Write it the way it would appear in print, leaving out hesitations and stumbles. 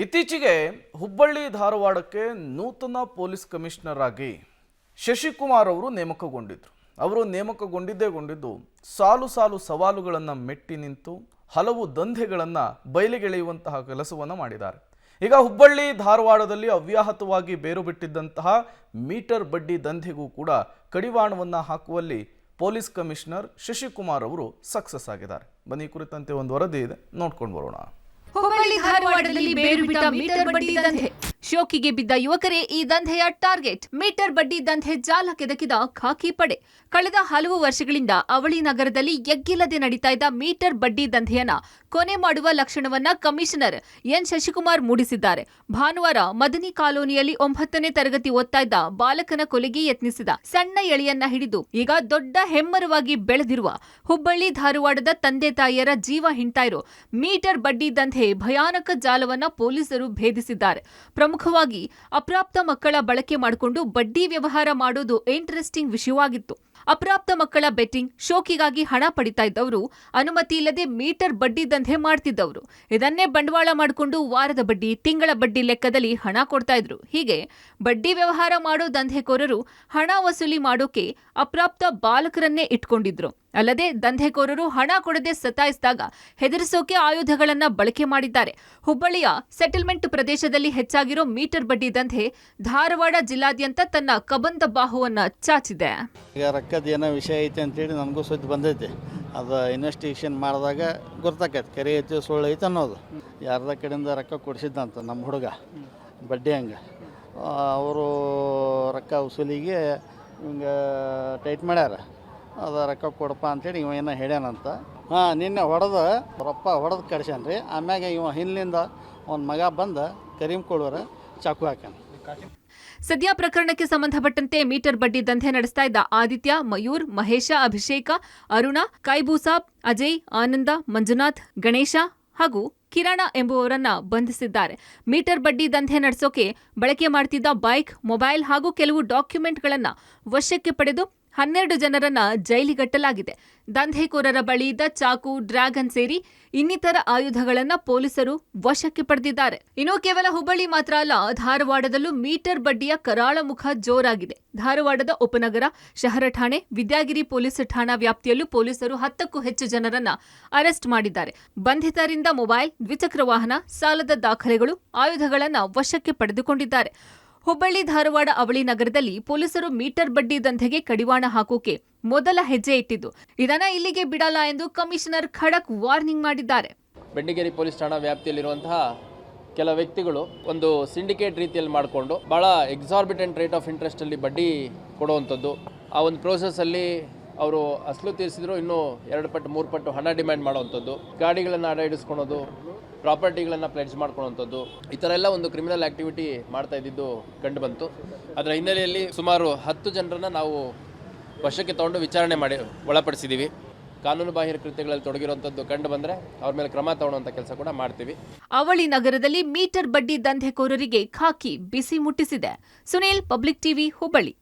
ಇತ್ತೀಚೆಗೆ ಹುಬ್ಬಳ್ಳಿ ಧಾರವಾಡಕ್ಕೆ ನೂತನ ಪೊಲೀಸ್ ಕಮಿಷನರ್ ಆಗಿ ಶಶಿಕುಮಾರ್ ಅವರು ನೇಮಕಗೊಂಡಿದ್ರು. ಅವರು ನೇಮಕಗೊಂಡಿದ್ದು ಸಾಲು ಸಾಲು ಸವಾಲುಗಳನ್ನು ಮೆಟ್ಟಿ ನಿಂತು ಹಲವು ದಂಧೆಗಳನ್ನು ಬಯಲಿಗೆಳೆಯುವಂತಹ ಕೆಲಸವನ್ನು ಮಾಡಿದ್ದಾರೆ. ಈಗ ಹುಬ್ಬಳ್ಳಿ ಧಾರವಾಡದಲ್ಲಿ ಅವ್ಯಾಹತವಾಗಿ ಬೇರು ಬಿಟ್ಟಿದ್ದಂತಹ ಮೀಟರ್ ಬಡ್ಡಿ ದಂಧೆಗೂ ಕೂಡ ಕಡಿವಾಣವನ್ನು ಹಾಕುವಲ್ಲಿ ಪೊಲೀಸ್ ಕಮಿಷನರ್ ಶಶಿಕುಮಾರ್ ಅವರು ಸಕ್ಸಸ್ ಆಗಿದ್ದಾರೆ. ಬನ್ನಿ, ಕುರಿತಂತೆ ಒಂದು ವರದಿ ಇದೆ, ನೋಡ್ಕೊಂಡು ಬರೋಣ. ಹುಬ್ಬಳ್ಳಿ ಧಾರವಾಡದಲ್ಲಿ ಬೇರು ಬಿಟ್ಟ ಮೀಟರ್ ಬಡ್ಡಿ ದಂಧೆ. ಶೋಕಿಗೆ ಬಿದ್ದ ಯುವಕರೇ ಈ ದಂಧೆಯ ಟಾರ್ಗೆಟ್. ಮೀಟರ್ ಬಡ್ಡಿ ದಂಧೆ ಜಾಲ ಕೆದಕಿದ ಖಾಕಿ ಪಡೆ. ಕಳೆದ ಹಲವು ವರ್ಷಗಳಿಂದ ಅವಳಿ ನಗರದಲ್ಲಿ ಎಗ್ಗಿಲ್ಲದೆ ನಡೀತಾ ಇದ್ದ ಮೀಟರ್ ಬಡ್ಡಿ ದಂಧೆಯನ್ನ ಕೊನೆ ಮಾಡುವ ಲಕ್ಷಣವನ್ನ ಕಮಿಷನರ್ ಎನ್ ಶಶಿಕುಮಾರ್ ಮೂಡಿಸಿದ್ದಾರೆ. ಭಾನುವಾರ ಮದನಿ ಕಾಲೋನಿಯಲ್ಲಿ 9ನೇ ತರಗತಿ ಓದ್ತಾ ಇದ್ದ ಬಾಲಕನ ಕೊಲೆಗೆ ಯತ್ನಿಸಿದ ಸಣ್ಣ ಎಳೆಯನ್ನ ಹಿಡಿದು ಈಗ ದೊಡ್ಡ ಹೆಮ್ಮರವಾಗಿ ಬೆಳೆದಿರುವ ಹುಬ್ಬಳ್ಳಿ ಧಾರವಾಡದ ತಂದೆ ತಾಯಿಯರ ಜೀವ ಹಿಂಡ್ತಾ ಇರೋ ಮೀಟರ್ ಬಡ್ಡಿ ದಂಧೆ ಭಯಾನಕ ಜಾಲವನ್ನ ಪೊಲೀಸರು ಭೇದಿಸಿದ್ದಾರೆ. ಪ್ರಮುಖವಾಗಿ ಅಪ್ರಾಪ್ತ ಮಕ್ಕಳ ಬಳಕೆ ಮಾಡಿಕೊಂಡು ಬಡ್ಡಿ ವ್ಯವಹಾರ ಮಾಡೋದು ಇಂಟ್ರೆಸ್ಟಿಂಗ್ ವಿಷಯವಾಗಿತ್ತು. ಅಪ್ರಾಪ್ತ ಮಕ್ಕಳ ಬೆಟ್ಟಿಂಗ್, ಶೋಕಿಗಾಗಿ ಹಣ ಪಡಿತಾ ಇದ್ದವರು, ಅನುಮತಿ ಇಲ್ಲದೆ ಮೀಟರ್ ಬಡ್ಡಿ ದಂಧೆ ಮಾಡ್ತಿದ್ದವರು, ಇದನ್ನೇ ಬಂಡವಾಳ ಮಾಡಿಕೊಂಡು ವಾರದ ಬಡ್ಡಿ, ತಿಂಗಳ ಬಡ್ಡಿ ಲೆಕ್ಕದಲ್ಲಿ ಹಣ ಕೊಡ್ತಾ ಇದ್ರು. ಹೀಗೆ ಬಡ್ಡಿ ವ್ಯವಹಾರ ಮಾಡೋ ದಂಧೆಕೋರರು ಹಣ ವಸೂಲಿ ಮಾಡೋಕೆ ಅಪ್ರಾಪ್ತ ಬಾಲಕರನ್ನೇ ಇಟ್ಕೊಂಡಿದ್ರು. ಅಲ್ಲದೆ ದಂಧೆಕೋರರು ಹಣ ಕೊಡದೆ ಸತಾಯಿಸಿದಾಗ ಹೆದರಿಸೋಕೆ ಆಯುಧಗಳನ್ನ ಬಳಕೆ ಮಾಡಿದ್ದಾರೆ. ಹುಬ್ಬಳ್ಳಿಯ ಸೆಟಲ್ಮೆಂಟ್ ಪ್ರದೇಶದಲ್ಲಿ ಹೆಚ್ಚಾಗಿರೋ ಮೀಟರ್ ಬಡ್ಡಿ ದಂಧೆ ಧಾರವಾಡ ಜಿಲ್ಲಾದ್ಯಂತ ತನ್ನ ಕಬಂದ ಬಾಹುವನ್ನ ಚಾಚಿದೆ. ಈಗ ರೊಕ್ಕದ ಏನೋ ವಿಷಯ ಐತೆ ಅಂತೇಳಿ ನನಗೂ ಸುದ್ದಿ ಬಂದೈತೆ. ಅದು ಇನ್ವೆಸ್ಟಿಗೇಷನ್ ಮಾಡಿದಾಗ ಗೊತ್ತಾಕೈತೆ ಕರೆ ಐತೆ ಸುಳ್ಳು ಐತೆ ಅನ್ನೋದು. ಯಾರದ ಕಡೆಯಿಂದ ರೊಕ್ಕ ಕೊಡಿಸಿದ್ದಂತ ನಮ್ಮ ಹುಡುಗ ಬಡ್ಡಿ ಹಂಗೆ ಅವರು ರೊಕ್ಕ ವಸೂಲಿಗೆ ಹಿಂಗೆ ಟೈಟ್ ಮಾಡ್ಯಾರ. ಅದು ರೊಕ್ಕ ಕೊಡಪ್ಪ ಅಂತೇಳಿ ಇವ ಏನೋ ಹೇಳ್ಯಾನಂತ. ನಿನ್ನೆ ಹೊಡೆದು ಕಡ್ಸ್ಯಾನ ರೀ. ಆಮ್ಯಾಗ ಇವ ಹಿಂದಿಂದ ಅವನ ಮಗ ಬಂದ ಕರೀಂ ಕೊಡೋರ ಚಾಕು ಹಾಕ್ಯಾನ. ಸದ್ಯ ಪ್ರಕರಣಕ್ಕೆ ಸಂಬಂಧಪಟ್ಟಂತೆ ಮೀಟರ್ ಬಡ್ಡಿ ದಂಧೆ ನಡೆಸ್ತಾ ಇದ್ದ ಆದಿತ್ಯ, ಮಯೂರ್, ಮಹೇಶ, ಅಭಿಷೇಕ, ಅರುಣ, ಕೈಬೂಸಾಬ್, ಅಜಯ್, ಆನಂದ, ಮಂಜುನಾಥ್, ಗಣೇಶ ಹಾಗೂ ಕಿರಣ ಎಂಬುವವರನ್ನ ಬಂಧಿಸಿದ್ದಾರೆ. ಮೀಟರ್ ಬಡ್ಡಿ ದಂಧೆ ನಡೆಸೋಕೆ ಬಳಕೆ ಮಾಡ್ತಿದ್ದ ಬೈಕ್, ಮೊಬೈಲ್ ಹಾಗೂ ಕೆಲವು ಡಾಕ್ಯುಮೆಂಟ್ಗಳನ್ನ ವಶಕ್ಕೆ ಪಡೆದು 12 ಜನರನ್ನ ಜೈಲಿಗಟ್ಟಲಾಗಿದೆ. ದಂಧೆಕೋರರ ಬಳಿ ಇದ್ದ ಚಾಕು, ಡ್ರ್ಯಾಗನ್ ಸೇರಿ ಇನ್ನಿತರ ಆಯುಧಗಳನ್ನ ಪೊಲೀಸರು ವಶಕ್ಕೆ ಪಡೆದಿದ್ದಾರೆ. ಇನ್ನು ಕೇವಲ ಹುಬ್ಬಳ್ಳಿ ಮಾತ್ರ ಅಲ್ಲ, ಧಾರವಾಡದಲ್ಲೂ ಮೀಟರ್ ಬಡ್ಡಿಯ ಕರಾಳ ಮುಖ ಜೋರಾಗಿದೆ. ಧಾರವಾಡದ ಉಪನಗರ, ಶಹರ ಠಾಣೆ, ವಿದ್ಯಾಗಿರಿ ಪೊಲೀಸ್ ಠಾಣಾ ವ್ಯಾಪ್ತಿಯಲ್ಲೂ ಪೊಲೀಸರು 10ಕ್ಕೂ ಹೆಚ್ಚು ಜನರನ್ನ ಅರೆಸ್ಟ್ ಮಾಡಿದ್ದಾರೆ. ಬಂಧಿತರಿಂದ ಮೊಬೈಲ್, ದ್ವಿಚಕ್ರ ವಾಹನ, ಸಾಲದ ದಾಖಲೆಗಳು, ಆಯುಧಗಳನ್ನ ವಶಕ್ಕೆ ಪಡೆದುಕೊಂಡಿದ್ದಾರೆ. ಹುಬ್ಬಳ್ಳಿ ಧಾರವಾಡ ಅವಳಿ ನಗರದಲ್ಲಿ ಪೊಲೀಸರು ಮೀಟರ್ ಬಡ್ಡಿ ದಂಧೆಗೆ ಕಡಿವಾಣ ಹಾಕೋಕೆ ಮೊದಲ ಹೆಜ್ಜೆ ಇಟ್ಟಿದ್ದು. ಇದನ್ನ ಇಲ್ಲಿಗೆ ಬಿಡಲ್ಲ ಎಂದು ಕಮಿಷನರ್ ಖಡಕ್ ವಾರ್ನಿಂಗ್ ಮಾಡಿದ್ದಾರೆ. ಬೆಂಡಿಗೇರಿ ಪೊಲೀಸ್ ಠಾಣಾ ವ್ಯಾಪ್ತಿಯಲ್ಲಿರುವಂತಹ ಕೆಲ ವ್ಯಕ್ತಿಗಳು ಒಂದು ಸಿಂಡಿಕೇಟ್ ರೀತಿಯಲ್ಲಿ ಮಾಡಿಕೊಂಡು ಭಾಳ ಎಕ್ಸಾರ್ಬಿಟೆಂಟ್ ರೇಟ್ ಆಫ್ ಇಂಟ್ರೆಸ್ಟಲ್ಲಿ ಬಡ್ಡಿ ಕೊಡುವಂಥದ್ದು. ಆ ಒಂದು ಪ್ರೋಸೆಸ್ಸಲ್ಲಿ ಅವರು ಅಸಲು ತೀರಿಸಿದ್ರು ಇನ್ನೂ 2 ಪಟ್ಟು 3 ಪಟ್ಟು ಹಣ ಡಿಮ್ಯಾಂಡ್ ಮಾಡುವಂಥದ್ದು, ಗಾಡಿಗಳನ್ನು ಅಡ ಇಡಿಸ್ಕೊಳೋದು, ಪ್ರಾಪರ್ಟಿಗಳನ್ನು ಪ್ಲೆಡ್ಜ್ ಮಾಡ್ಕೊಳ್ಳುವಂಥದ್ದು, ಈ ಥರ ಎಲ್ಲ ಒಂದು ಕ್ರಿಮಿನಲ್ ಆ್ಯಕ್ಟಿವಿಟಿ ಮಾಡ್ತಾ ಇದ್ದಿದ್ದು ಕಂಡು ಬಂತು. ಅದರ ಹಿನ್ನೆಲೆಯಲ್ಲಿ ಸುಮಾರು 10 ಜನರನ್ನು ನಾವು ವಶಕ್ಕೆ ತಗೊಂಡು ವಿಚಾರಣೆ ಮಾಡಿ ಒಳಪಡಿಸಿದ್ದೀವಿ. ಕಾನೂನು ಬಾಹಿರ ಕೃತ್ಯಗಳಲ್ಲಿ ತೊಡಗಿರುವಂಥದ್ದು ಕಂಡು ಬಂದರೆ ಅವ್ರ ಮೇಲೆ ಕ್ರಮ ತಗೊಳ್ಳುವಂಥ ಕೆಲಸ ಕೂಡ ಮಾಡ್ತೀವಿ. ಅವಳಿ ನಗರದಲ್ಲಿ ಮೀಟರ್ ಬಡ್ಡಿ ದಂಧೆಕೋರರಿಗೆ ಖಾಕಿ ಬಿಸಿ ಮುಟ್ಟಿಸಿದೆ. Sunil, public TV, Hubballi.